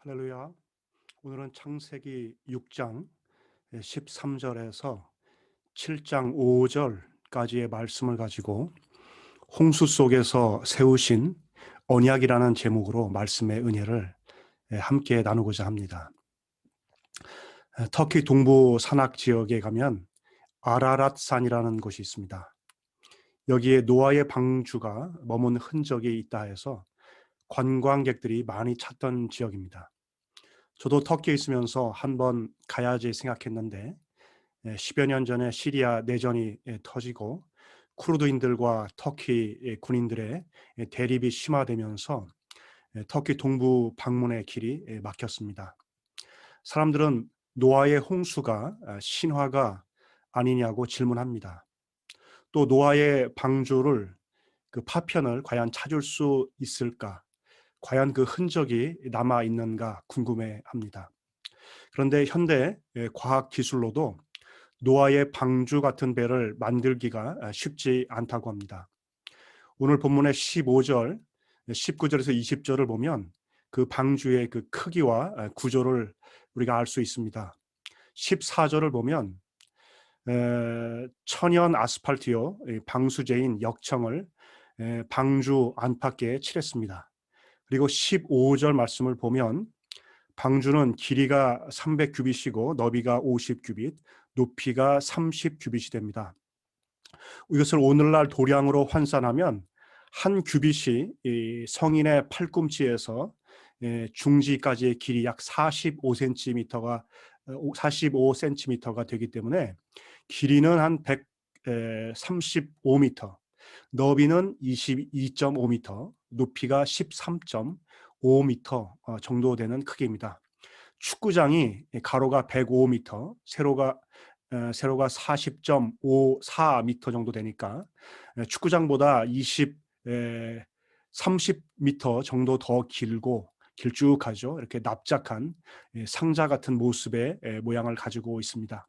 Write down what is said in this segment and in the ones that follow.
할렐루야. 오늘은 창세기 6장 13절에서 7장 5절까지의 말씀을 가지고 홍수 속에서 세우신 언약이라는 제목으로 말씀의 은혜를 함께 나누고자 합니다. 터키 동부 산악 지역에 가면 아라랏산이라는 곳이 있습니다. 여기에 노아의 방주가 머문 흔적이 있다 해서 관광객들이 많이 찾던 지역입니다. 저도 터키에 있으면서 한번 가야지 생각했는데 10여 년 전에 시리아 내전이 터지고 쿠르드인들과 터키 군인들의 대립이 심화되면서 터키 동부 방문의 길이 막혔습니다. 사람들은 노아의 홍수가 신화가 아니냐고 질문합니다. 또 노아의 방주를 그 파편을 과연 찾을 수 있을까? 과연 그 흔적이 남아 있는가 궁금해합니다. 그런데 현대 과학 기술로도 노아의 방주 같은 배를 만들기가 쉽지 않다고 합니다. 오늘 본문의 15절, 19절에서 20절을 보면 그 방주의 그 크기와 구조를 우리가 알 수 있습니다. 14절을 보면 천연 아스팔트요 방수제인 역청을 방주 안팎에 칠했습니다. 그리고 15절 말씀을 보면 방주는 길이가 300규빗이고 너비가 50규빗, 높이가 30규빗이 됩니다. 이것을 오늘날 도량으로 환산하면 한 규빗이 성인의 팔꿈치에서 중지까지의 길이 약 45cm가 되기 때문에 길이는 한 135m, 너비는 22.5m, 높이가 13.5m 정도 되는 크기입니다. 축구장이 가로가 105m, 세로가 40.54m 정도 되니까 축구장보다 30m 정도 더 길쭉하죠. 이렇게 납작한 상자 같은 모습의 모양을 가지고 있습니다.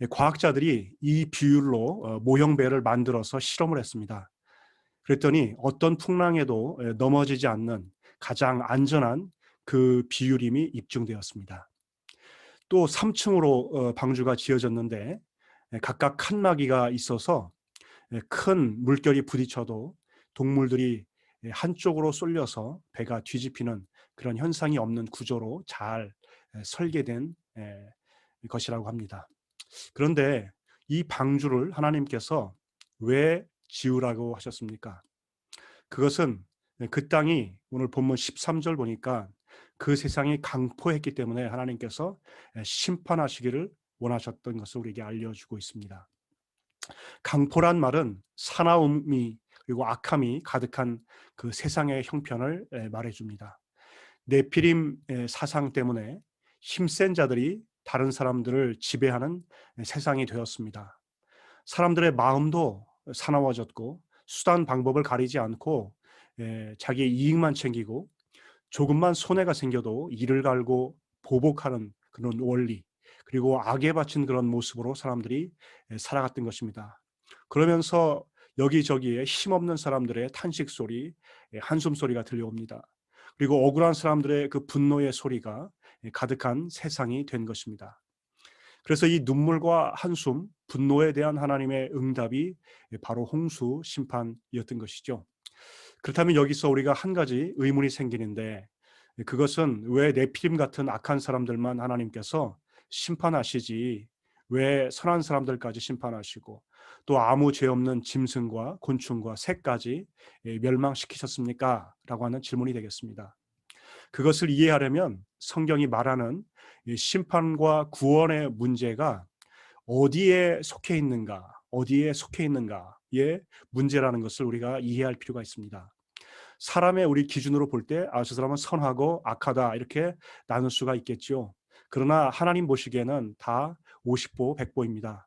과학자들이 이 비율로 모형배를 만들어서 실험을 했습니다. 그랬더니 어떤 풍랑에도 넘어지지 않는 가장 안전한 그 비율임이 입증되었습니다. 또 3층으로 방주가 지어졌는데 각각 칸막이가 있어서 큰 물결이 부딪혀도 동물들이 한쪽으로 쏠려서 배가 뒤집히는 그런 현상이 없는 구조로 잘 설계된 것이라고 합니다. 그런데 이 방주를 하나님께서 왜 지으라고 하셨습니까? 그것은 그 땅이 오늘 본문 13절 보니까 그 세상이 강포했기 때문에 하나님께서 심판하시기를 원하셨던 것을 우리에게 알려주고 있습니다. 강포란 말은 사나움이 그리고 악함이 가득한 그 세상의 형편을 말해줍니다. 네피림 사상 때문에 힘센 자들이 다른 사람들을 지배하는 세상이 되었습니다. 사람들의 마음도 사나워졌고 수단 방법을 가리지 않고 자기의 이익만 챙기고 조금만 손해가 생겨도 이를 갈고 보복하는 그런 원리, 그리고 악에 바친 그런 모습으로 사람들이 살아갔던 것입니다. 그러면서 여기저기에 힘없는 사람들의 탄식 소리, 한숨 소리가 들려옵니다. 그리고 억울한 사람들의 그 분노의 소리가 가득한 세상이 된 것입니다. 그래서 이 눈물과 한숨, 분노에 대한 하나님의 응답이 바로 홍수 심판이었던 것이죠. 그렇다면 여기서 우리가 한 가지 의문이 생기는데, 그것은 왜 네피림 같은 악한 사람들만 하나님께서 심판하시지 왜 선한 사람들까지 심판하시고 또 아무 죄 없는 짐승과 곤충과 새까지 멸망시키셨습니까? 라고 하는 질문이 되겠습니다. 그것을 이해하려면 성경이 말하는 심판과 구원의 문제가 어디에 속해 있는가, 어디에 속해 있는가의 문제라는 것을 우리가 이해할 필요가 있습니다. 사람의 우리 기준으로 볼 때 저 사람은 선하고 악하다 이렇게 나눌 수가 있겠죠. 그러나 하나님 보시기에는 다 50보 100보입니다.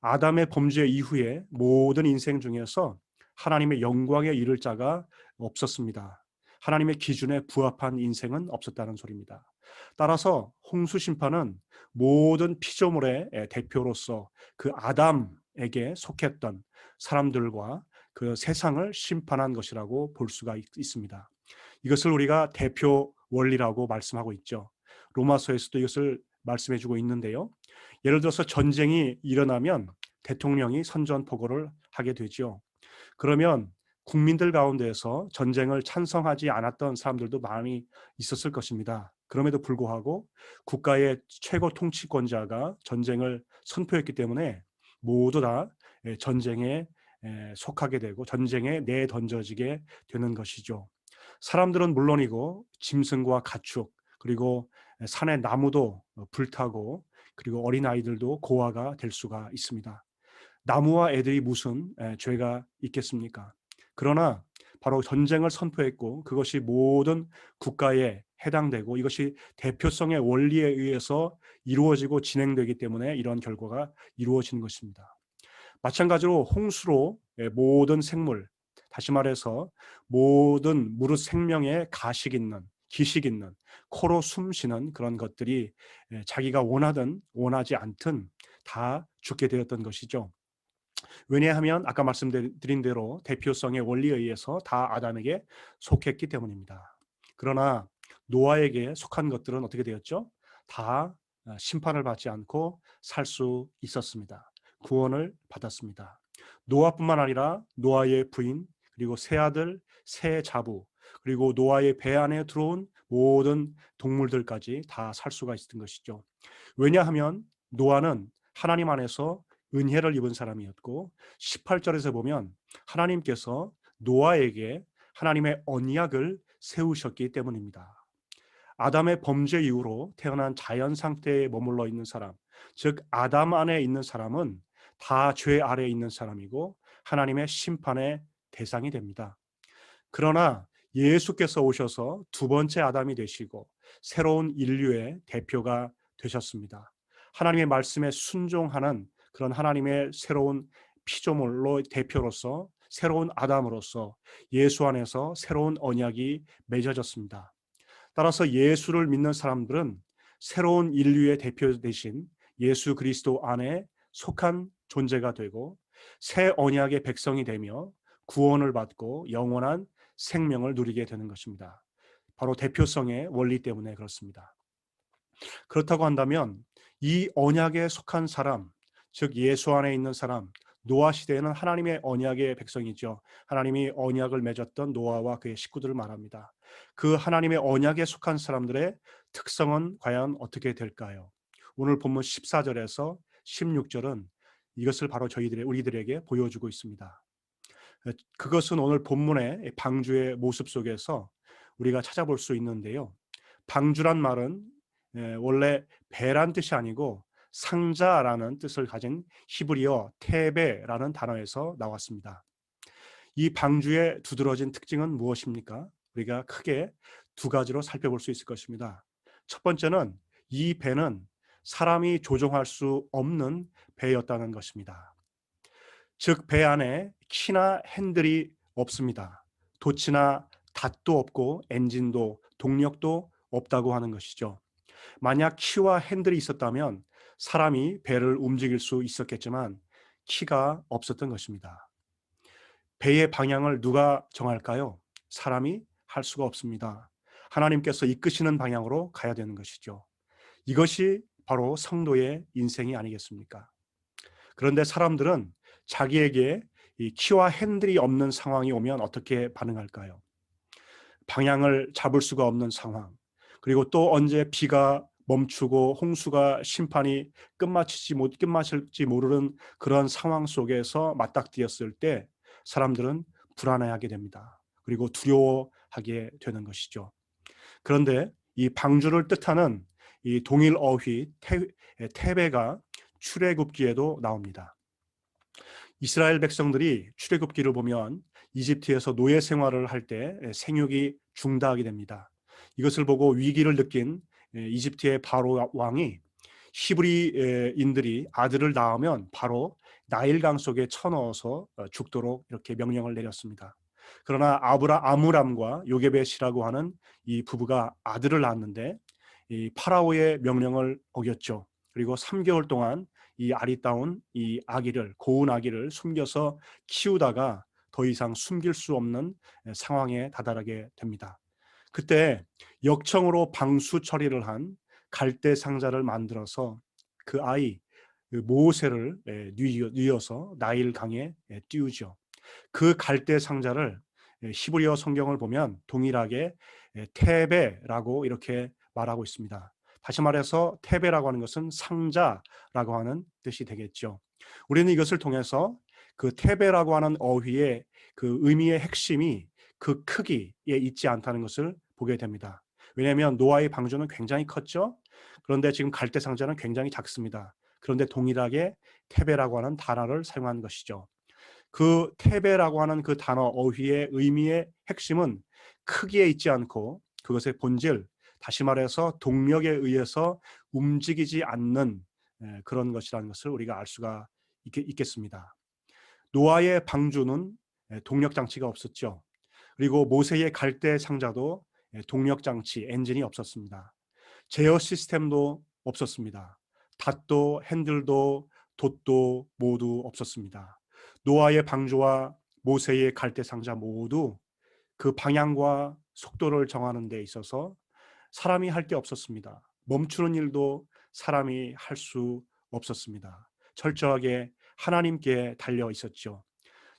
아담의 범죄 이후에 모든 인생 중에서 하나님의 영광에 이를 자가 없었습니다. 하나님의 기준에 부합한 인생은 없었다는 소리입니다. 따라서 홍수 심판은 모든 피조물의 대표로서 그 아담에게 속했던 사람들과 그 세상을 심판한 것이라고 볼 수가 있습니다. 이것을 우리가 대표 원리라고 말씀하고 있죠. 로마서에서도 이것을 말씀해 주고 있는데요. 예를 들어서 전쟁이 일어나면 대통령이 선전포고를 하게 되죠. 그러면 국민들 가운데에서 전쟁을 찬성하지 않았던 사람들도 많이 있었을 것입니다. 그럼에도 불구하고 국가의 최고 통치권자가 전쟁을 선포했기 때문에 모두 다 전쟁에 속하게 되고 전쟁에 내던져지게 되는 것이죠. 사람들은 물론이고 짐승과 가축 그리고 산의 나무도 불타고 그리고 어린아이들도 고아가 될 수가 있습니다. 나무와 애들이 무슨 죄가 있겠습니까? 그러나 바로 전쟁을 선포했고 그것이 모든 국가에 해당되고 이것이 대표성의 원리에 의해서 이루어지고 진행되기 때문에 이런 결과가 이루어진 것입니다. 마찬가지로 홍수로 모든 생물, 다시 말해서 모든 무릇 생명에 가식 있는, 기식 있는, 코로 숨 쉬는 그런 것들이 자기가 원하든 원하지 않든 다 죽게 되었던 것이죠. 왜냐하면 아까 말씀드린 대로 대표성의 원리에 의해서 다 아담에게 속했기 때문입니다. 그러나 노아에게 속한 것들은 어떻게 되었죠? 다 심판을 받지 않고 살 수 있었습니다. 구원을 받았습니다. 노아뿐만 아니라 노아의 부인, 그리고 세 아들, 세 자부, 그리고 노아의 배 안에 들어온 모든 동물들까지 다 살 수가 있었던 것이죠. 왜냐하면 노아는 하나님 안에서 은혜를 입은 사람이었고 18절에서 보면 하나님께서 노아에게 하나님의 언약을 세우셨기 때문입니다. 아담의 범죄 이후로 태어난 자연 상태에 머물러 있는 사람, 즉 아담 안에 있는 사람은 다 죄 아래에 있는 사람이고 하나님의 심판의 대상이 됩니다. 그러나 예수께서 오셔서 두 번째 아담이 되시고 새로운 인류의 대표가 되셨습니다. 하나님의 말씀에 순종하는 그런 하나님의 새로운 피조물로 대표로서 새로운 아담으로서 예수 안에서 새로운 언약이 맺어졌습니다. 따라서 예수를 믿는 사람들은 새로운 인류의 대표 되신 예수 그리스도 안에 속한 존재가 되고 새 언약의 백성이 되며 구원을 받고 영원한 생명을 누리게 되는 것입니다. 바로 대표성의 원리 때문에 그렇습니다. 그렇다고 한다면 이 언약에 속한 사람, 즉 예수 안에 있는 사람, 노아 시대에는 하나님의 언약의 백성이죠. 하나님이 언약을 맺었던 노아와 그의 식구들을 말합니다. 그 하나님의 언약에 속한 사람들의 특성은 과연 어떻게 될까요? 오늘 본문 14절에서 16절은 이것을 바로 우리들에게 보여주고 있습니다. 그것은 오늘 본문의 방주의 모습 속에서 우리가 찾아볼 수 있는데요. 방주란 말은 원래 배란 뜻이 아니고 상자라는 뜻을 가진 히브리어 테베라는 단어에서 나왔습니다. 이 방주의 두드러진 특징은 무엇입니까? 우리가 크게 두 가지로 살펴볼 수 있을 것입니다. 첫 번째는 이 배는 사람이 조종할 수 없는 배였다는 것입니다. 즉 배 안에 키나 핸들이 없습니다. 돛이나 닷도 없고 엔진도 동력도 없다고 하는 것이죠. 만약 키와 핸들이 있었다면 사람이 배를 움직일 수 있었겠지만 키가 없었던 것입니다. 배의 방향을 누가 정할까요? 사람이 할 수가 없습니다. 하나님께서 이끄시는 방향으로 가야 되는 것이죠. 이것이 바로 성도의 인생이 아니겠습니까? 그런데 사람들은 자기에게 이 키와 핸들이 없는 상황이 오면 어떻게 반응할까요? 방향을 잡을 수가 없는 상황, 그리고 또 언제 비가 멈추고 홍수가 심판이 끝마칠지 모르는 그런 상황 속에서 맞닥뜨렸을 때 사람들은 불안해하게 됩니다. 그리고 두려워하게 되는 것이죠. 그런데 이 방주를 뜻하는 이 동일 어휘 테베가 출애굽기에도 나옵니다. 이스라엘 백성들이 출애굽기를 보면 이집트에서 노예 생활을 할 때 생육이 중단하게 됩니다. 이것을 보고 위기를 느낀 이집트의 바로 왕이 히브리인들이 아들을 낳으면 바로 나일강 속에 쳐넣어서 죽도록 이렇게 명령을 내렸습니다. 그러나 아므람과 요게벳이라고 하는 이 부부가 아들을 낳았는데 이 파라오의 명령을 어겼죠. 그리고 3개월 동안 이 아리따운 이 아기를 고운 아기를 숨겨서 키우다가 더 이상 숨길 수 없는 상황에 다다르게 됩니다. 그때 역청으로 방수 처리를 한 갈대 상자를 만들어서 그 아이 그 모세를 뉘어서 나일 강에 띄우죠. 그 갈대 상자를 히브리어 성경을 보면 동일하게 테베라고 이렇게 말하고 있습니다. 다시 말해서 테베라고 하는 것은 상자라고 하는 뜻이 되겠죠. 우리는 이것을 통해서 그 테베라고 하는 어휘의 그 의미의 핵심이 그 크기에 있지 않다는 것을 보게 됩니다. 왜냐하면 노아의 방주는 굉장히 컸죠. 그런데 지금 갈대 상자는 굉장히 작습니다. 그런데 동일하게 테베라고 하는 단어를 사용한 것이죠. 그 테베라고 하는 그 단어 어휘의 의미의 핵심은 크기에 있지 않고 그것의 본질, 다시 말해서 동력에 의해서 움직이지 않는 그런 것이라는 것을 우리가 알 수가 있겠습니다. 노아의 방주는 동력 장치가 없었죠. 그리고 모세의 갈대 상자도 동력 장치, 엔진이 없었습니다. 제어 시스템도 없었습니다. 닷도 핸들도 돛도 모두 없었습니다. 노아의 방주와 모세의 갈대 상자 모두 그 방향과 속도를 정하는 데 있어서 사람이 할 게 없었습니다. 멈추는 일도 사람이 할 수 없었습니다. 철저하게 하나님께 달려 있었죠.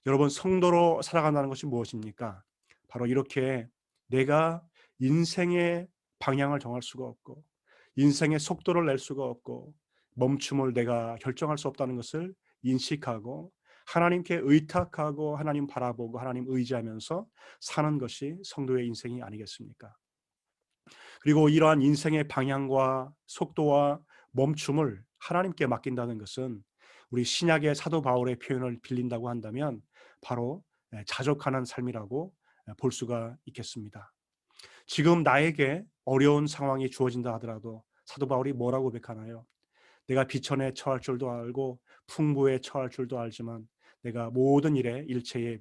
여러분, 성도로 살아간다는 것이 무엇입니까? 바로 이렇게 내가 인생의 방향을 정할 수가 없고 인생의 속도를 낼 수가 없고 멈춤을 내가 결정할 수 없다는 것을 인식하고 하나님께 의탁하고 하나님 바라보고 하나님 의지하면서 사는 것이 성도의 인생이 아니겠습니까? 그리고 이러한 인생의 방향과 속도와 멈춤을 하나님께 맡긴다는 것은 우리 신약의 사도 바울의 표현을 빌린다고 한다면 바로 자족하는 삶이라고 볼 수가 있겠습니다. 지금 나에게 어려운 상황이 주어진다 하더라도 사도 바울이 뭐라고 고백하나요? 내가 비천에 처할 줄도 알고 풍부에 처할 줄도 알지만 내가 모든 일에 일체의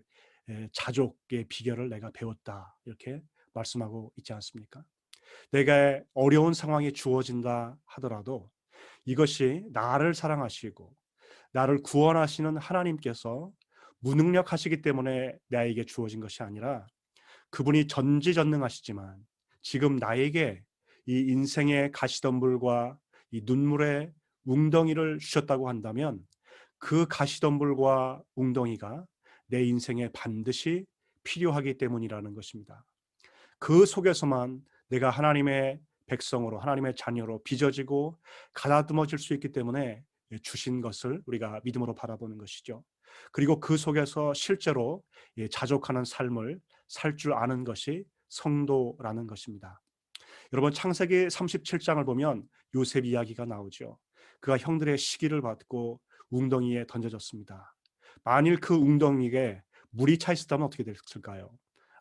자족의 비결을 내가 배웠다. 이렇게 말씀하고 있지 않습니까? 내가 어려운 상황이 주어진다 하더라도 이것이 나를 사랑하시고 나를 구원하시는 하나님께서 무능력하시기 때문에 나에게 주어진 것이 아니라 그분이 전지전능하시지만 지금 나에게 이 인생의 가시덤불과 이 눈물의 웅덩이를 주셨다고 한다면 그 가시덤불과 웅덩이가 내 인생에 반드시 필요하기 때문이라는 것입니다. 그 속에서만 내가 하나님의 백성으로 하나님의 자녀로 빚어지고 가다듬어질 수 있기 때문에 주신 것을 우리가 믿음으로 바라보는 것이죠. 그리고 그 속에서 실제로 자족하는 삶을 살 줄 아는 것이 성도라는 것입니다. 여러분, 창세기 37장을 보면 요셉 이야기가 나오죠. 그가 형들의 시기를 받고 웅덩이에 던져졌습니다. 만일 그 웅덩이에 물이 차 있었다면 어떻게 됐을까요?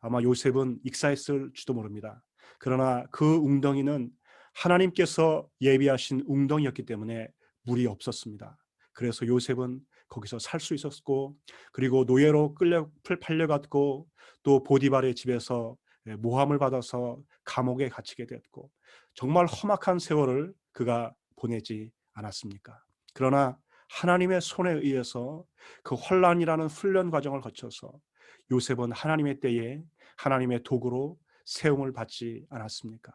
아마 요셉은 익사했을지도 모릅니다. 그러나 그 웅덩이는 하나님께서 예비하신 웅덩이였기 때문에 물이 없었습니다. 그래서 요셉은 거기서 살 수 있었고, 그리고 노예로 팔려갔고, 또 보디발의 집에서 모함을 받아서 감옥에 갇히게 되었고, 정말 험악한 세월을 그가 보내지 않았습니까? 그러나 하나님의 손에 의해서 그 혼란이라는 훈련 과정을 거쳐서 요셉은 하나님의 때에 하나님의 도구로 세움을 받지 않았습니까?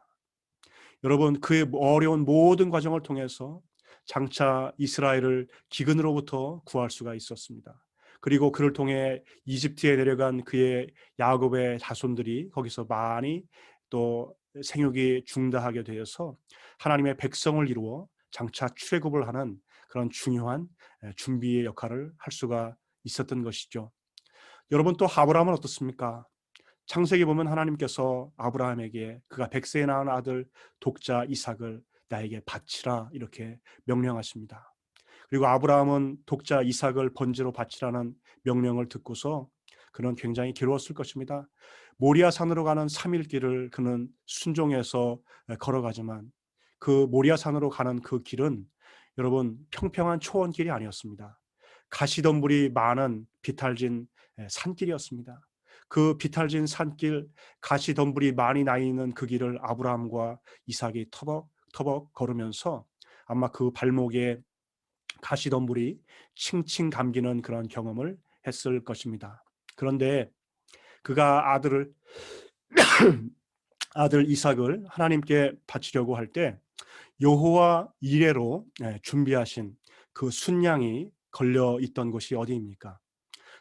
여러분, 그의 어려운 모든 과정을 통해서 장차 이스라엘을 기근으로부터 구할 수가 있었습니다. 그리고 그를 통해 이집트에 내려간 그의 야곱의 자손들이 거기서 많이 또 생육이 중다하게 되어서 하나님의 백성을 이루어 장차 출애굽을 하는 그런 중요한 준비의 역할을 할 수가 있었던 것이죠. 여러분, 또 아브라함은 어떻습니까? 창세기 보면 하나님께서 아브라함에게 그가 100세에 낳은 아들 독자 이삭을 나에게 바치라 이렇게 명령하십니다. 그리고 아브라함은 독자 이삭을 번제로 바치라는 명령을 듣고서 그는 굉장히 괴로웠을 것입니다. 모리아 산으로 가는 3일 길을 그는 순종해서 걸어가지만 그 모리아 산으로 가는 그 길은 여러분 평평한 초원 길이 아니었습니다. 가시덤불이 많은 비탈진 산길이었습니다. 그 비탈진 산길, 가시덤불이 많이 나 있는 그 길을 아브라함과 이삭이 터벅터벅 걸으면서 아마 그 발목에 가시덤불이 칭칭 감기는 그런 경험을 했을 것입니다. 그런데 그가 아들을 아들 이삭을 하나님께 바치려고 할 때 여호와 이레로 준비하신 그 순양이 걸려 있던 곳이 어디입니까?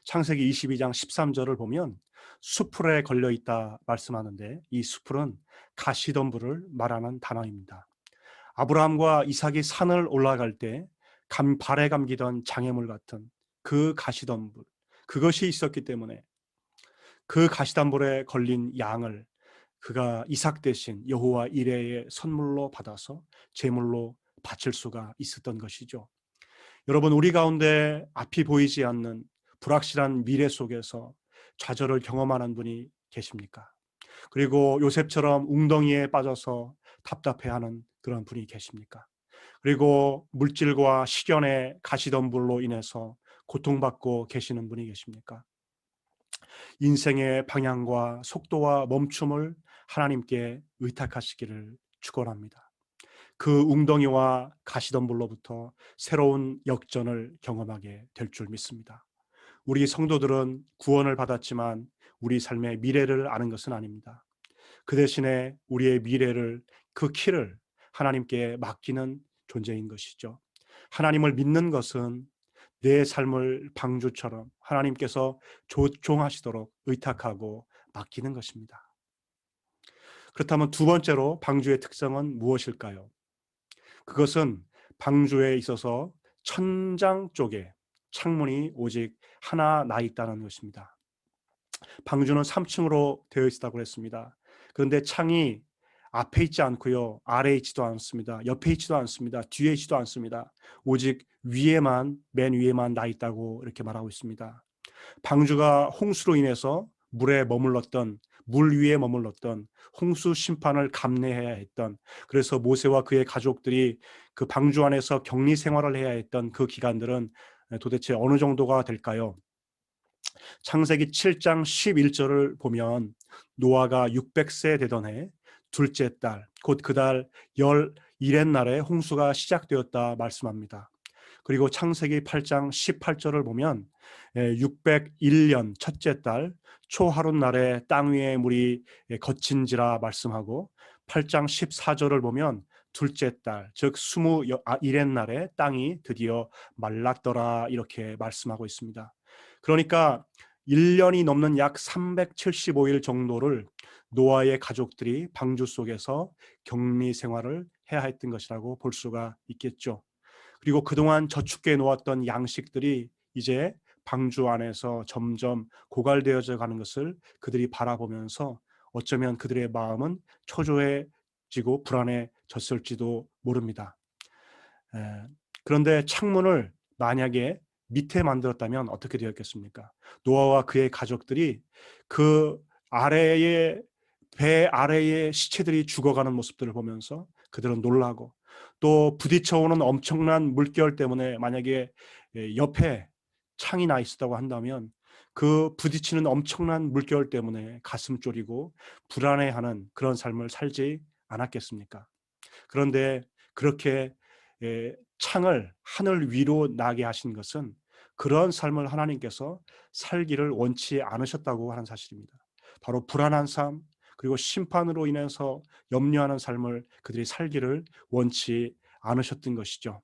창세기 22장 13절을 보면 수풀에 걸려 있다 말씀하는데, 이 수풀은 가시덤불을 말하는 단어입니다. 아브라함과 이삭이 산을 올라갈 때 발에 감기던 장애물 같은 그 가시덤불, 그것이 있었기 때문에 그 가시덤불에 걸린 양을 그가 이삭 대신 여호와 이레의 선물로 받아서 제물로 바칠 수가 있었던 것이죠. 여러분, 우리 가운데 앞이 보이지 않는 불확실한 미래 속에서 좌절을 경험하는 분이 계십니까? 그리고 요셉처럼 웅덩이에 빠져서 답답해하는 그런 분이 계십니까? 그리고 물질과 시련의 가시덤불로 인해서 고통받고 계시는 분이 계십니까? 인생의 방향과 속도와 멈춤을 하나님께 의탁하시기를 축원합니다. 그 웅덩이와 가시덤불로부터 새로운 역전을 경험하게 될 줄 믿습니다. 우리 성도들은 구원을 받았지만 우리 삶의 미래를 아는 것은 아닙니다. 그 대신에 우리의 미래를, 그 키를 하나님께 맡기는 존재인 것이죠. 하나님을 믿는 것은 내 삶을 방주처럼 하나님께서 조종하시도록 의탁하고 맡기는 것입니다. 그렇다면 두 번째로 방주의 특성은 무엇일까요? 그것은 방주에 있어서 천장 쪽에 창문이 오직 하나 나 있다는 것입니다. 방주는 3층으로 되어 있다고 했습니다. 그런데 창이 앞에 있지 않고요, 아래에 있지도 않습니다. 옆에 있지도 않습니다. 뒤에 있지도 않습니다. 오직 위에만, 맨 위에만 나 있다고 이렇게 말하고 있습니다. 방주가 홍수로 인해서 물 위에 머물렀던 홍수 심판을 감내해야 했던, 그래서 모세와 그의 가족들이 그 방주 안에서 격리 생활을 해야 했던 그 기간들은 도대체 어느 정도가 될까요? 창세기 7장 11절을 보면 노아가 600세 되던 해 둘째 달, 곧 그 달 11의 날에 홍수가 시작되었다 말씀합니다. 그리고 창세기 8장 18절을 보면 601년 첫째 달 초하룻날에 땅 위에 물이 거친지라 말씀하고, 8장 14절을 보면 둘째 달, 즉 21의 날에 땅이 드디어 말랐더라 이렇게 말씀하고 있습니다. 그러니까 1년이 넘는 약 375일 정도를 노아의 가족들이 방주 속에서 격리 생활을 해야 했던 것이라고 볼 수가 있겠죠. 그리고 그동안 저축해 놓았던 양식들이 이제 방주 안에서 점점 고갈되어져 가는 것을 그들이 바라보면서 어쩌면 그들의 마음은 초조해지고 불안해졌을지도 모릅니다. 그런데 창문을 만약에 밑에 만들었다면 어떻게 되었겠습니까? 노아와 그의 가족들이 그 아래에, 배 아래에 시체들이 죽어가는 모습들을 보면서 그들은 놀라고, 또 부딪혀오는 엄청난 물결 때문에 만약에 옆에 창이 나 있었다고 한다면 그 부딪히는 엄청난 물결 때문에 가슴 졸이고 불안해하는 그런 삶을 살지 않았겠습니까? 그런데 그렇게 창을 하늘 위로 나게 하신 것은 그런 삶을 하나님께서 살기를 원치 않으셨다고 하는 사실입니다. 바로 불안한 삶, 그리고 심판으로 인해서 염려하는 삶을 그들이 살기를 원치 않으셨던 것이죠.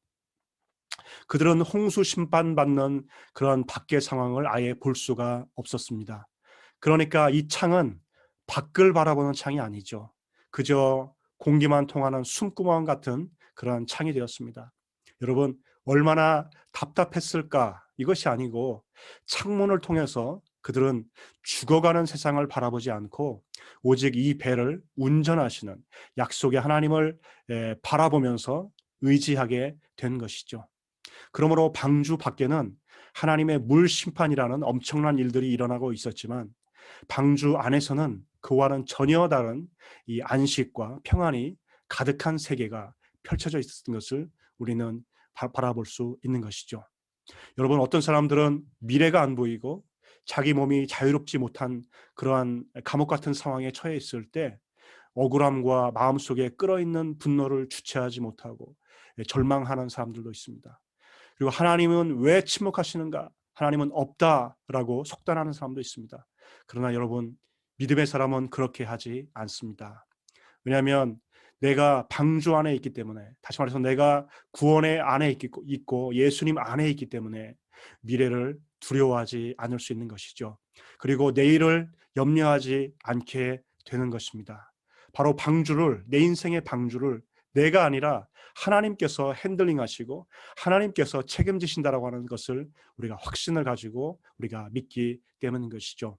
그들은 홍수 심판받는 그런 밖의 상황을 아예 볼 수가 없었습니다. 그러니까 이 창은 밖을 바라보는 창이 아니죠. 그저 공기만 통하는 숨구멍 같은 그런 창이 되었습니다. 여러분, 얼마나 답답했을까? 이것이 아니고 창문을 통해서 그들은 죽어가는 세상을 바라보지 않고 오직 이 배를 운전하시는 약속의 하나님을 바라보면서 의지하게 된 것이죠. 그러므로 방주 밖에는 하나님의 물 심판이라는 엄청난 일들이 일어나고 있었지만 방주 안에서는 그와는 전혀 다른 이 안식과 평안이 가득한 세계가 펼쳐져 있었던 것을 우리는 바라볼 수 있는 것이죠. 여러분, 어떤 사람들은 미래가 안 보이고 자기 몸이 자유롭지 못한 그러한 감옥 같은 상황에 처해 있을 때 억울함과 마음속에 끓어있는 분노를 주체하지 못하고 절망하는 사람들도 있습니다. 그리고 하나님은 왜 침묵하시는가? 하나님은 없다라고 속단하는 사람도 있습니다. 그러나 여러분, 믿음의 사람은 그렇게 하지 않습니다. 왜냐하면 내가 방주 안에 있기 때문에, 다시 말해서 내가 구원의 안에 있고 예수님 안에 있기 때문에 미래를 두려워하지 않을 수 있는 것이죠. 그리고 내일을 염려하지 않게 되는 것입니다. 바로 내 인생의 방주를 내가 아니라 하나님께서 핸들링하시고 하나님께서 책임지신다라고 하는 것을 우리가 확신을 가지고 우리가 믿기 때문인 것이죠.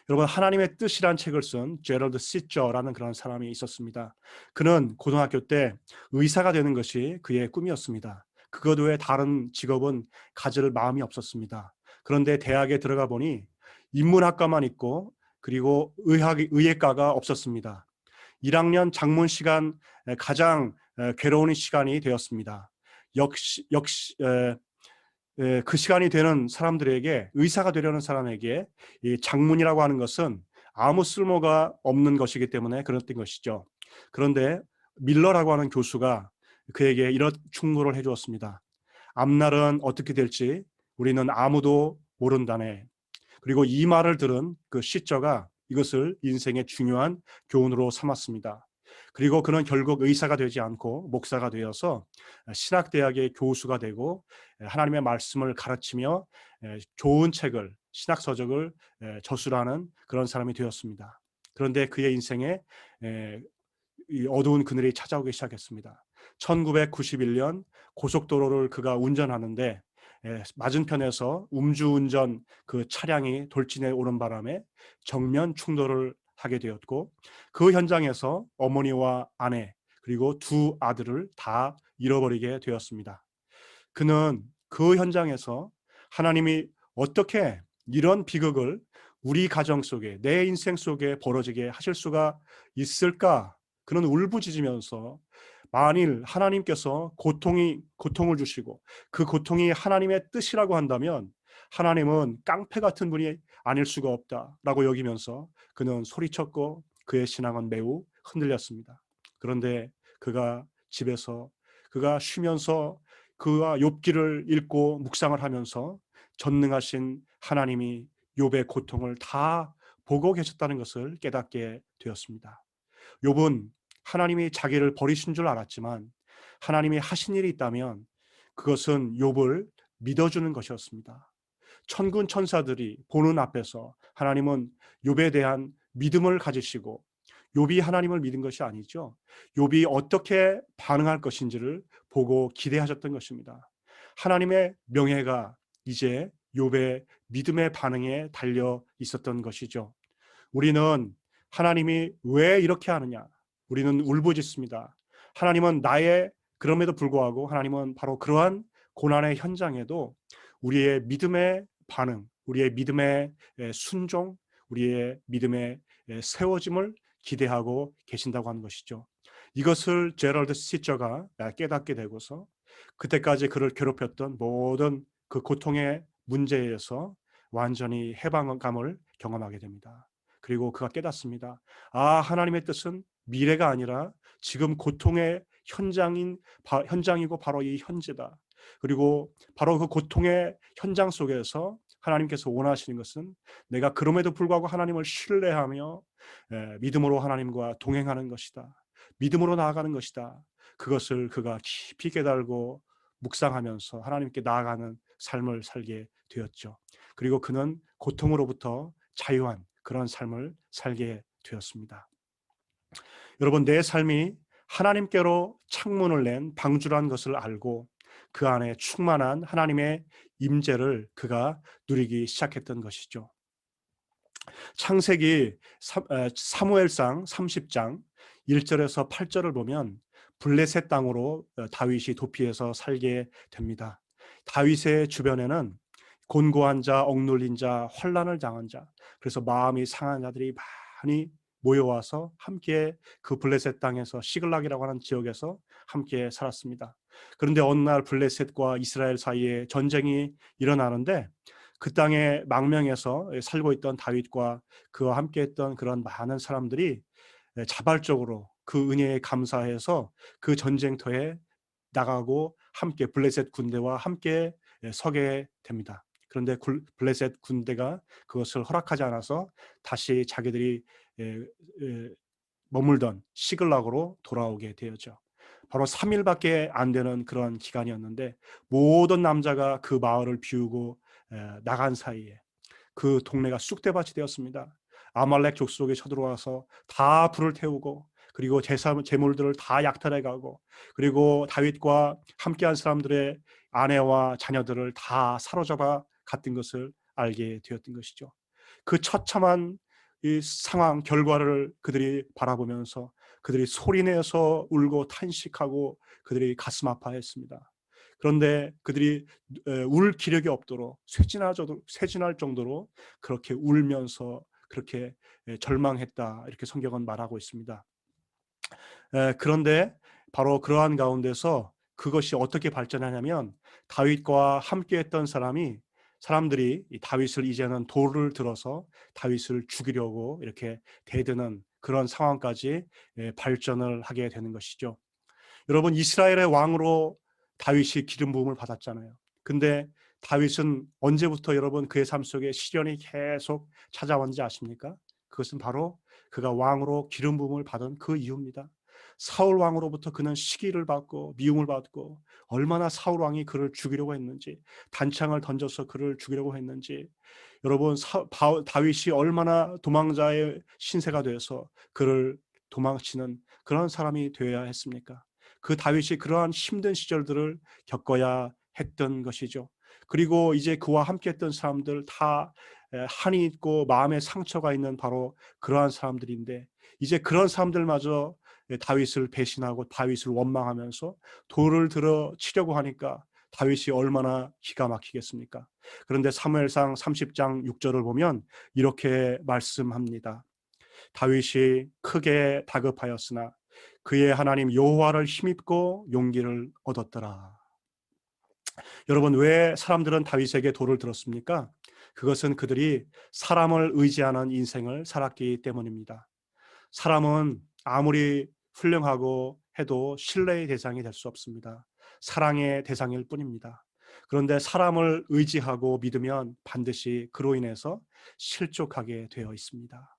여러분, 하나님의 뜻이란 책을 쓴 제럴드 시저라는 그런 사람이 있었습니다. 그는 고등학교 때 의사가 되는 것이 그의 꿈이었습니다. 그것 외에 다른 직업은 가질 마음이 없었습니다. 그런데 대학에 들어가 보니 인문학과만 있고 그리고 의예과가 없었습니다. 1학년 작문 시간 가장 괴로운 시간이 되었습니다. 역시 그 시간이 되는 사람들에게, 의사가 되려는 사람에게 이 작문이라고 하는 것은 아무 쓸모가 없는 것이기 때문에 그랬던 것이죠. 그런데 밀러라고 하는 교수가 그에게 이런 충고를 해주었습니다. 앞날은 어떻게 될지 우리는 아무도 모른다네. 그리고 이 말을 들은 그 시저가 이것을 인생의 중요한 교훈으로 삼았습니다. 그리고 그는 결국 의사가 되지 않고 목사가 되어서 신학대학의 교수가 되고 하나님의 말씀을 가르치며 좋은 책을, 신학서적을 저술하는 그런 사람이 되었습니다. 그런데 그의 인생에 이 어두운 그늘이 찾아오기 시작했습니다. 1991년 고속도로를 그가 운전하는데 맞은편에서 음주운전 그 차량이 돌진해 오는 바람에 정면 충돌을 하게 되었고, 그 현장에서 어머니와 아내 그리고 두 아들을 다 잃어버리게 되었습니다. 그는 그 현장에서 하나님이 어떻게 이런 비극을 우리 가정 속에, 내 인생 속에 벌어지게 하실 수가 있을까? 그는 울부짖으면서 만일 하나님께서 고통을 주시고 그 고통이 하나님의 뜻이라고 한다면 하나님은 깡패 같은 분이 아닐 수가 없다라고 여기면서 그는 소리쳤고 그의 신앙은 매우 흔들렸습니다. 그런데 그가 집에서 그가 쉬면서 그가 욥기를 읽고 묵상을 하면서 전능하신 하나님이 욥의 고통을 다 보고 계셨다는 것을 깨닫게 되었습니다. 욥은 하나님이 자기를 버리신 줄 알았지만 하나님이 하신 일이 있다면 그것은 욥을 믿어주는 것이었습니다. 천군 천사들이 보는 앞에서 하나님은 욥에 대한 믿음을 가지시고, 욥이 하나님을 믿은 것이 아니죠. 욥이 어떻게 반응할 것인지를 보고 기대하셨던 것입니다. 하나님의 명예가 이제 욥의 믿음의 반응에 달려 있었던 것이죠. 우리는 하나님이 왜 이렇게 하느냐? 우리는 울부짖습니다. 하나님은 그럼에도 불구하고 하나님은 바로 그러한 고난의 현장에도 우리의 믿음의 반응, 우리의 믿음의 순종, 우리의 믿음의 세워짐을 기대하고 계신다고 하는 것이죠. 이것을 제럴드 시저가 깨닫게 되고서 그때까지 그를 괴롭혔던 모든 그 고통의 문제에서 완전히 해방감을 경험하게 됩니다. 그리고 그가 깨닫습니다. 하나님의 뜻은 미래가 아니라 지금 고통의 현장이고 바로 이 현재다. 그리고 바로 그 고통의 현장 속에서 하나님께서 원하시는 것은 내가 그럼에도 불구하고 하나님을 신뢰하며 믿음으로 하나님과 동행하는 것이다. 믿음으로 나아가는 것이다. 그것을 그가 깊이 깨달고 묵상하면서 하나님께 나아가는 삶을 살게 되었죠. 그리고 그는 고통으로부터 자유한 그런 삶을 살게 되었습니다. 여러분, 내 삶이 하나님께로 창문을 낸 방주란 것을 알고 그 안에 충만한 하나님의 임재를 그가 누리기 시작했던 것이죠. 창세기 사무엘상 30장 1절에서 8절을 보면 블레셋 땅으로 다윗이 도피해서 살게 됩니다. 다윗의 주변에는 곤고한 자, 억눌린 자, 환난을 당한 자, 그래서 마음이 상한 자들이 많이 모여와서 함께 그 블레셋 땅에서 시글락이라고 하는 지역에서 함께 살았습니다. 그런데 어느 날 블레셋과 이스라엘 사이에 전쟁이 일어나는데 그 땅의 망명에서 살고 있던 다윗과 그와 함께했던 그런 많은 사람들이 자발적으로 그 은혜에 감사해서 그 전쟁터에 나가고 함께 블레셋 군대와 함께 서게 됩니다. 그런데 블레셋 군대가 그것을 허락하지 않아서 다시 자기들이 머물던 시글락으로 돌아오게 되었죠. 바로 3일밖에 안 되는 그런 기간이었는데 모든 남자가 그 마을을 비우고 나간 사이에 그 동네가 쑥대밭이 되었습니다. 아말렉 족속이 쳐들어와서 다 불을 태우고 그리고 제물들을 다 약탈해 가고 그리고 다윗과 함께한 사람들의 아내와 자녀들을 다 사로잡아 갔던 것을 알게 되었던 것이죠. 그 처참한 이 상황 결과를 그들이 바라보면서 그들이 소리내서 울고 탄식하고 그들이 가슴 아파했습니다. 그런데 그들이 울 기력이 없도록 쇠진할 정도로 그렇게 울면서 그렇게 절망했다 이렇게 성경은 말하고 있습니다. 그런데 바로 그러한 가운데서 그것이 어떻게 발전하냐면 다윗과 함께했던 사람들이 이 다윗을 이제는 돌을 들어서 다윗을 죽이려고 이렇게 대드는 그런 상황까지 발전을 하게 되는 것이죠. 여러분 이스라엘의 왕으로 다윗이 기름 부음을 받았잖아요. 근데 다윗은 언제부터 여러분 그의 삶 속에 시련이 계속 찾아왔는지 아십니까? 그것은 바로 그가 왕으로 기름 부음을 받은 그 이유입니다. 사울 왕으로부터 그는 시기를 받고 미움을 받고 얼마나 사울 왕이 그를 죽이려고 했는지 단창을 던져서 그를 죽이려고 했는지 여러분 다윗이 얼마나 도망자의 신세가 되어서 그를 도망치는 그런 사람이 되어야 했습니까? 그 다윗이 그러한 힘든 시절들을 겪어야 했던 것이죠. 그리고 이제 그와 함께했던 사람들 다 한이 있고 마음에 상처가 있는 바로 그러한 사람들인데 이제 그런 사람들마저 다윗을 배신하고 다윗을 원망하면서 돌을 들어 치려고 하니까 다윗이 얼마나 기가 막히겠습니까? 그런데 사무엘상 30장 6절을 보면 이렇게 말씀합니다. 다윗이 크게 다급하였으나 그의 하나님 여호와를 힘입고 용기를 얻었더라. 여러분 왜 사람들은 다윗에게 돌을 들었습니까? 그것은 그들이 사람을 의지하는 인생을 살았기 때문입니다. 사람은 아무리 훌륭하고 해도 신뢰의 대상이 될 수 없습니다. 사랑의 대상일 뿐입니다. 그런데 사람을 의지하고 믿으면 반드시 그로 인해서 실족하게 되어 있습니다.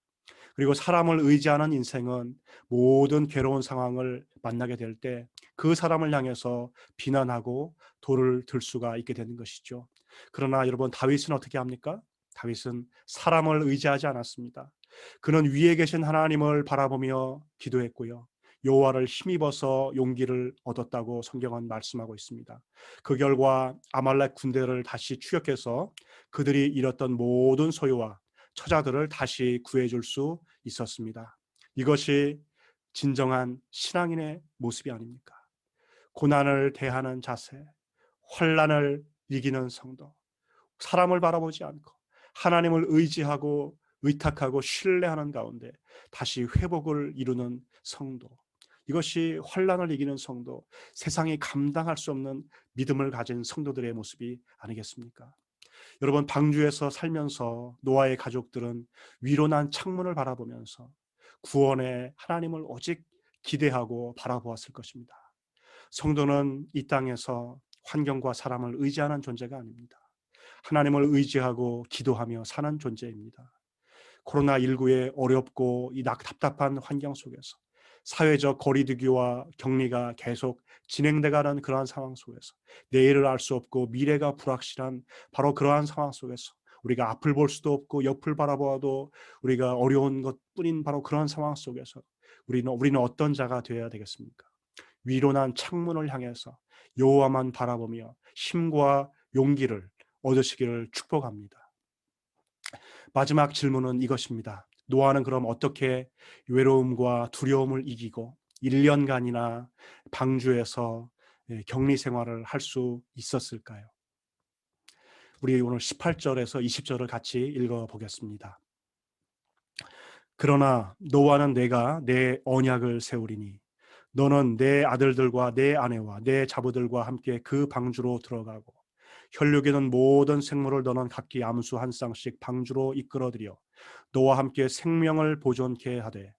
그리고 사람을 의지하는 인생은 모든 괴로운 상황을 만나게 될 때 그 사람을 향해서 비난하고 돌을 들 수가 있게 되는 것이죠. 그러나 여러분 다윗은 어떻게 합니까? 다윗은 사람을 의지하지 않았습니다. 그는 위에 계신 하나님을 바라보며 기도했고요. 여호와를 힘입어서 용기를 얻었다고 성경은 말씀하고 있습니다. 그 결과 아말렉 군대를 다시 추격해서 그들이 잃었던 모든 소유와 처자들을 다시 구해줄 수 있었습니다. 이것이 진정한 신앙인의 모습이 아닙니까? 고난을 대하는 자세, 환난을 이기는 성도, 사람을 바라보지 않고 하나님을 의지하고 의탁하고 신뢰하는 가운데 다시 회복을 이루는 성도. 이것이 환난을 이기는 성도, 세상이 감당할 수 없는 믿음을 가진 성도들의 모습이 아니겠습니까? 여러분 방주에서 살면서 노아의 가족들은 위로 난 창문을 바라보면서 구원의 하나님을 오직 기대하고 바라보았을 것입니다. 성도는 이 땅에서 환경과 사람을 의지하는 존재가 아닙니다. 하나님을 의지하고 기도하며 사는 존재입니다. 코로나19의 어렵고 이 답답한 환경 속에서 사회적 거리두기와 격리가 계속 진행돼가는 그러한 상황 속에서 내일을 알 수 없고 미래가 불확실한 바로 그러한 상황 속에서 우리가 앞을 볼 수도 없고 옆을 바라보아도 우리가 어려운 것뿐인 바로 그런 상황 속에서 우리는 어떤 자가 되어야 되겠습니까? 위로 난 창문을 향해서 여호와만 바라보며 힘과 용기를 얻으시기를 축복합니다. 마지막 질문은 이것입니다. 노아는 그럼 어떻게 외로움과 두려움을 이기고 1년간이나 방주에서 격리 생활을 할 수 있었을까요? 우리 오늘 18절에서 20절을 같이 읽어 보겠습니다. 그러나 노아는 내가 내 언약을 세우리니 너는 내 아들들과 내 아내와 내 자부들과 함께 그 방주로 들어가고 혈육에는 모든 생물을 너는 각기 암수 한 쌍씩 방주로 이끌어들여 너와 함께 생명을 보존케 하되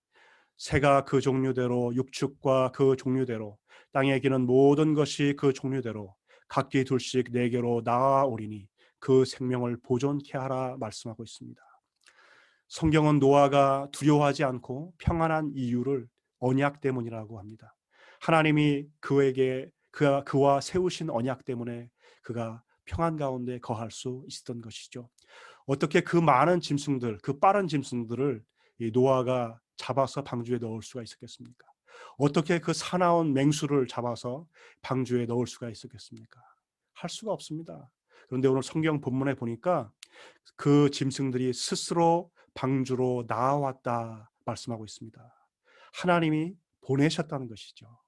새가 그 종류대로 육축과 그 종류대로 땅에 기는 모든 것이 그 종류대로 각기 둘씩 내게로 나아오리니 그 생명을 보존케 하라 말씀하고 있습니다. 성경은 노아가 두려워하지 않고 평안한 이유를 언약 때문이라고 합니다. 하나님이 그와 세우신 언약 때문에 그가 평안 가운데 거할 수 있었던 것이죠. 어떻게 그 많은 짐승들, 그 빠른 짐승들을 이 노아가 잡아서 방주에 넣을 수가 있었겠습니까? 어떻게 그 사나운 맹수를 잡아서 방주에 넣을 수가 있었겠습니까? 할 수가 없습니다. 그런데 오늘 성경 본문에 보니까 그 짐승들이 스스로 방주로 나아왔다 말씀하고 있습니다. 하나님이 보내셨다는 것이죠.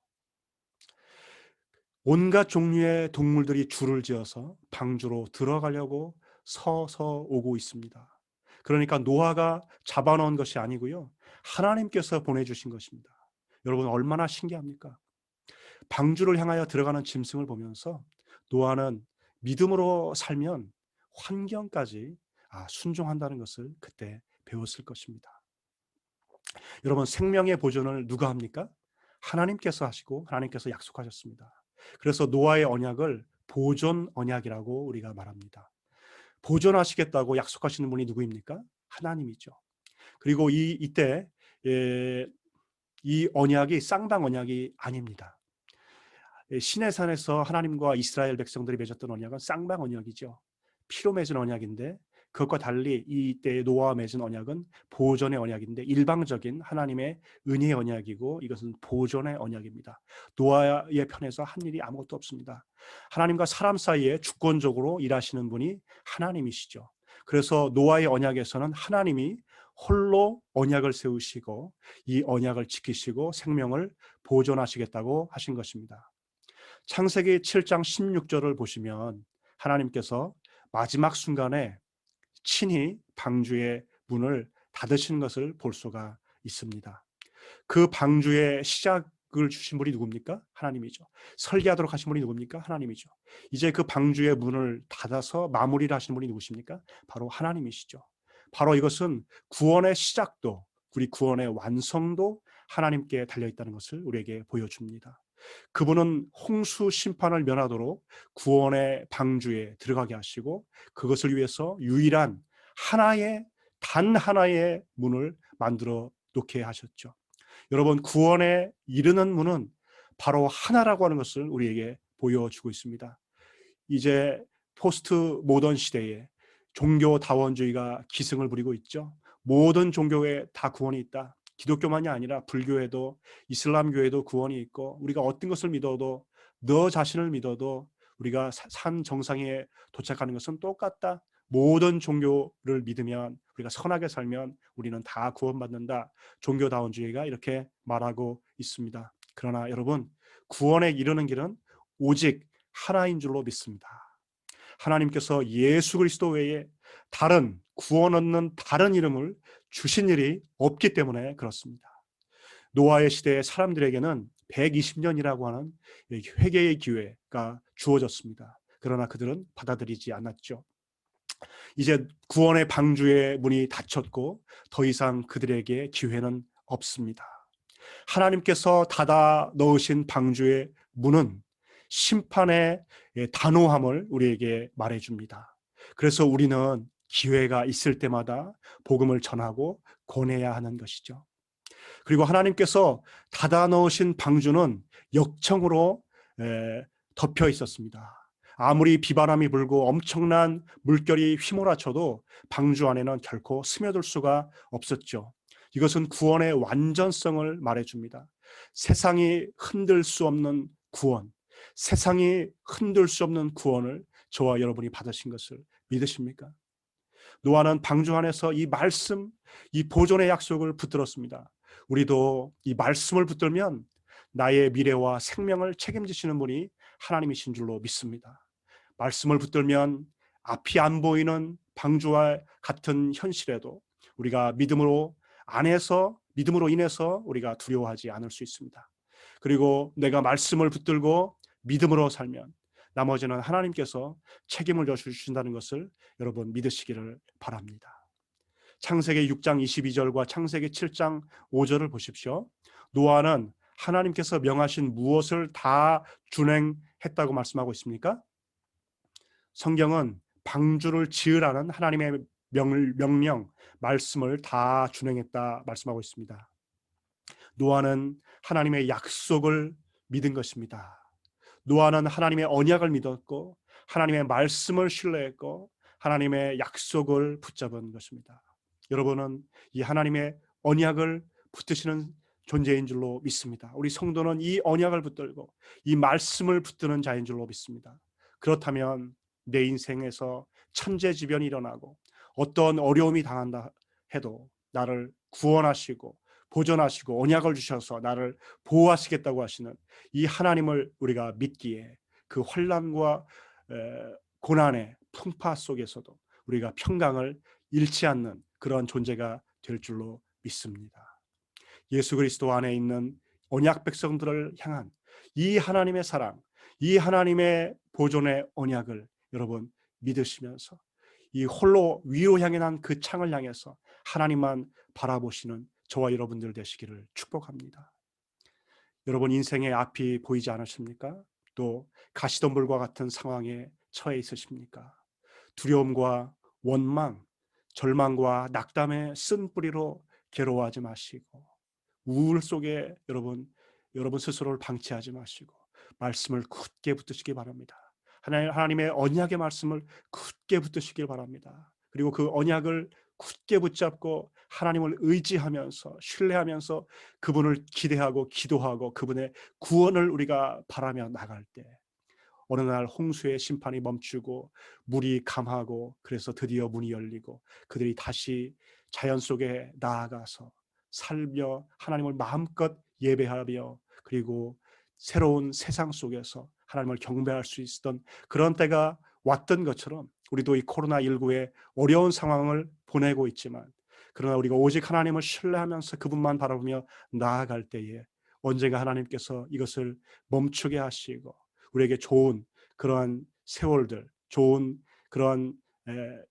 온갖 종류의 동물들이 줄을 지어서 방주로 들어가려고 서서 오고 있습니다. 그러니까 노아가 잡아놓은 것이 아니고요. 하나님께서 보내주신 것입니다. 여러분 얼마나 신기합니까? 방주를 향하여 들어가는 짐승을 보면서 노아는 믿음으로 살면 환경까지 순종한다는 것을 그때 배웠을 것입니다. 여러분 생명의 보존을 누가 합니까? 하나님께서 하시고 하나님께서 약속하셨습니다. 그래서 노아의 언약을 보존 언약이라고 우리가 말합니다. 보존하시겠다고 약속하시는 분이 누구입니까? 하나님이죠. 그리고 이때 이 언약이 쌍방 언약이 아닙니다. 시내산에서 하나님과 이스라엘 백성들이 맺었던 언약은 쌍방 언약이죠. 피로 맺은 언약인데 그것과 달리 이때 노아와 맺은 언약은 보존의 언약인데 일방적인 하나님의 은혜의 언약이고 이것은 보존의 언약입니다. 노아의 편에서 한 일이 아무것도 없습니다. 하나님과 사람 사이에 주권적으로 일하시는 분이 하나님이시죠. 그래서 노아의 언약에서는 하나님이 홀로 언약을 세우시고 이 언약을 지키시고 생명을 보존하시겠다고 하신 것입니다. 창세기 7장 16절을 보시면 하나님께서 마지막 순간에 친히 방주의 문을 닫으신 것을 볼 수가 있습니다. 그 방주의 시작을 주신 분이 누굽니까? 하나님이죠. 설계하도록 하신 분이 누굽니까? 하나님이죠. 이제 그 방주의 문을 닫아서 마무리를 하신 분이 누구십니까? 바로 하나님이시죠. 바로 이것은 구원의 시작도 우리 구원의 완성도 하나님께 달려있다는 것을 우리에게 보여줍니다. 그분은 홍수 심판을 면하도록 구원의 방주에 들어가게 하시고 그것을 위해서 유일한 단 하나의 문을 만들어 놓게 하셨죠. 여러분 구원에 이르는 문은 바로 하나라고 하는 것을 우리에게 보여주고 있습니다. 이제 포스트 모던 시대에 종교다원주의가 기승을 부리고 있죠. 모든 종교에 다 구원이 있다. 기독교만이 아니라 불교에도 이슬람교에도 구원이 있고 우리가 어떤 것을 믿어도 너 자신을 믿어도 우리가 산 정상에 도착하는 것은 똑같다. 모든 종교를 믿으면 우리가 선하게 살면 우리는 다 구원받는다. 종교다원주의가 이렇게 말하고 있습니다. 그러나 여러분 구원에 이르는 길은 오직 하나인 줄로 믿습니다. 하나님께서 예수 그리스도 외에 다른 구원 얻는 다른 이름을 주신 일이 없기 때문에 그렇습니다. 노아의 시대의 사람들에게는 120년이라고 하는 회개의 기회가 주어졌습니다. 그러나 그들은 받아들이지 않았죠. 이제 구원의 방주의 문이 닫혔고 더 이상 그들에게 기회는 없습니다. 하나님께서 닫아 넣으신 방주의 문은 심판의 단호함을 우리에게 말해줍니다. 그래서 우리는 기회가 있을 때마다 복음을 전하고 권해야 하는 것이죠. 그리고 하나님께서 닫아 넣으신 방주는 역청으로 덮여 있었습니다. 아무리 비바람이 불고 엄청난 물결이 휘몰아쳐도 방주 안에는 결코 스며들 수가 없었죠. 이것은 구원의 완전성을 말해줍니다. 세상이 흔들 수 없는 구원, 세상이 흔들 수 없는 구원을 저와 여러분이 받으신 것을 믿으십니까? 노아는 방주 안에서 이 말씀, 이 보존의 약속을 붙들었습니다. 우리도 이 말씀을 붙들면 나의 미래와 생명을 책임지시는 분이 하나님이신 줄로 믿습니다. 말씀을 붙들면 앞이 안 보이는 방주와 같은 현실에도 우리가 믿음으로 인해서 우리가 두려워하지 않을 수 있습니다. 그리고 내가 말씀을 붙들고 믿음으로 살면 나머지는 하나님께서 책임을 져주신다는 것을 여러분 믿으시기를 바랍니다. 창세기 6장 22절과 창세기 7장 5절을 보십시오. 노아는 하나님께서 명하신 무엇을 다 준행했다고 말씀하고 있습니까? 성경은 방주를 지으라는 하나님의 명령, 말씀을 다 준행했다 말씀하고 있습니다. 노아는 하나님의 약속을 믿은 것입니다. 노아는 하나님의 언약을 믿었고 하나님의 말씀을 신뢰했고 하나님의 약속을 붙잡은 것입니다. 여러분은 이 하나님의 언약을 붙드시는 존재인 줄로 믿습니다. 우리 성도는 이 언약을 붙들고 이 말씀을 붙드는 자인 줄로 믿습니다. 그렇다면 내 인생에서 천재지변이 일어나고 어떤 어려움이 당한다 해도 나를 구원하시고 보존하시고 언약을 주셔서 나를 보호하시겠다고 하시는 이 하나님을 우리가 믿기에 그 환난과 고난의 풍파 속에서도 우리가 평강을 잃지 않는 그러한 존재가 될 줄로 믿습니다. 예수 그리스도 안에 있는 언약 백성들을 향한 이 하나님의 사랑, 이 하나님의 보존의 언약을 여러분 믿으시면서 이 홀로 위로 향해 난 그 창을 향해서 하나님만 바라보시는 저와 여러분들 되시기를 축복합니다. 여러분 인생의 앞이 보이지 않으십니까? 또 가시덤불과 같은 상황에 처해 있으십니까? 두려움과 원망, 절망과 낙담의 쓴 뿌리로 괴로워하지 마시고 우울 속에 여러분 스스로를 방치하지 마시고 말씀을 굳게 붙드시기 바랍니다. 하나님의 언약의 말씀을 굳게 붙드시길 바랍니다. 그리고 그 언약을 굳게 붙잡고 하나님을 의지하면서 신뢰하면서 그분을 기대하고 기도하고 그분의 구원을 우리가 바라며 나갈 때 어느 날 홍수의 심판이 멈추고 물이 감하고 그래서 드디어 문이 열리고 그들이 다시 자연 속에 나아가서 살며 하나님을 마음껏 예배하며 그리고 새로운 세상 속에서 하나님을 경배할 수 있었던 그런 때가 왔던 것처럼 우리도 이 코로나19의 어려운 상황을 보내고 있지만 그러나 우리가 오직 하나님을 신뢰하면서 그분만 바라보며 나아갈 때에 언젠가 하나님께서 이것을 멈추게 하시고 우리에게 좋은 그러한 세월들, 좋은 그러한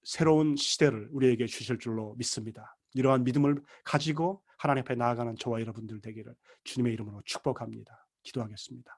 새로운 시대를 우리에게 주실 줄로 믿습니다. 이러한 믿음을 가지고 하나님 앞에 나아가는 저와 여러분들 되기를 주님의 이름으로 축복합니다. 기도하겠습니다.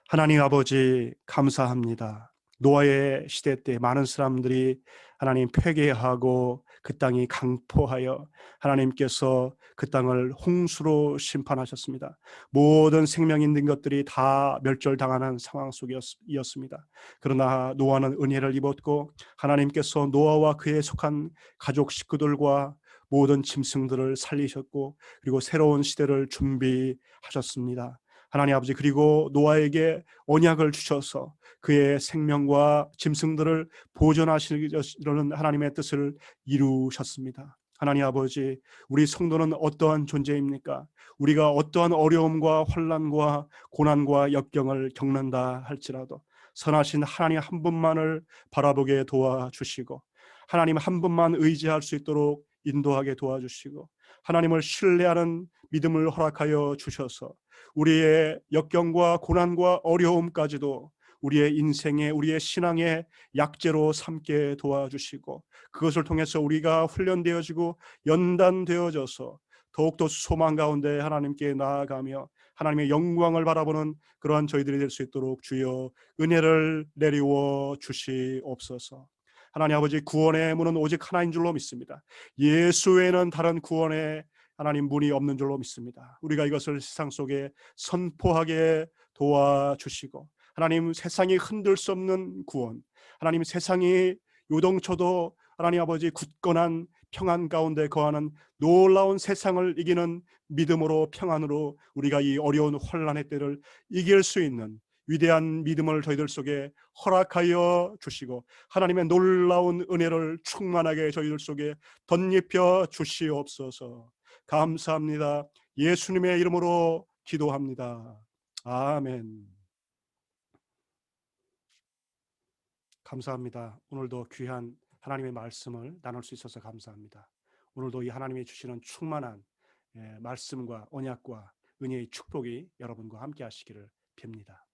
하나님 아버지 감사합니다. 노아의 시대 때 많은 사람들이 하나님 폐괴하고 그 땅이 강포하여 하나님께서 그 땅을 홍수로 심판하셨습니다. 모든 생명 있는 것들이 다 멸절당하는 상황 속이었습니다. 그러나 노아는 은혜를 입었고 하나님께서 노아와 그에 속한 가족 식구들과 모든 짐승들을 살리셨고 그리고 새로운 시대를 준비하셨습니다. 하나님 아버지 그리고 노아에게 언약을 주셔서 그의 생명과 짐승들을 보존하시려는 하나님의 뜻을 이루셨습니다. 하나님 아버지 우리 성도는 어떠한 존재입니까? 우리가 어떠한 어려움과 환난과 고난과 역경을 겪는다 할지라도 선하신 하나님 한 분만을 바라보게 도와주시고 하나님 한 분만 의지할 수 있도록 인도하게 도와주시고 하나님을 신뢰하는 믿음을 허락하여 주셔서 우리의 역경과 고난과 어려움까지도 우리의 인생에 우리의 신앙의 약재로 삼게 도와주시고 그것을 통해서 우리가 훈련되어지고 연단되어져서 더욱더 소망 가운데 하나님께 나아가며 하나님의 영광을 바라보는 그러한 저희들이 될 수 있도록 주여 은혜를 내리워 주시옵소서. 하나님 아버지 구원의 문은 오직 하나인 줄로 믿습니다. 예수 외에는 다른 구원의 하나님 문이 없는 줄로 믿습니다. 우리가 이것을 세상 속에 선포하게 도와주시고 하나님 세상이 흔들 수 없는 구원, 하나님 세상이 요동쳐도 하나님 아버지 굳건한 평안 가운데 거하는 놀라운 세상을 이기는 믿음으로 평안으로 우리가 이 어려운 혼란의 때를 이길 수 있는 위대한 믿음을 저희들 속에 허락하여 주시고 하나님의 놀라운 은혜를 충만하게 저희들 속에 덧입혀 주시옵소서. 감사합니다. 예수님의 이름으로 기도합니다. 아멘. 감사합니다. 오늘도 귀한 하나님의 말씀을 나눌 수 있어서 감사합니다. 오늘도 이 하나님이 주시는 충만한 말씀과 언약과 은혜의 축복이 여러분과 함께 하시기를 빕니다.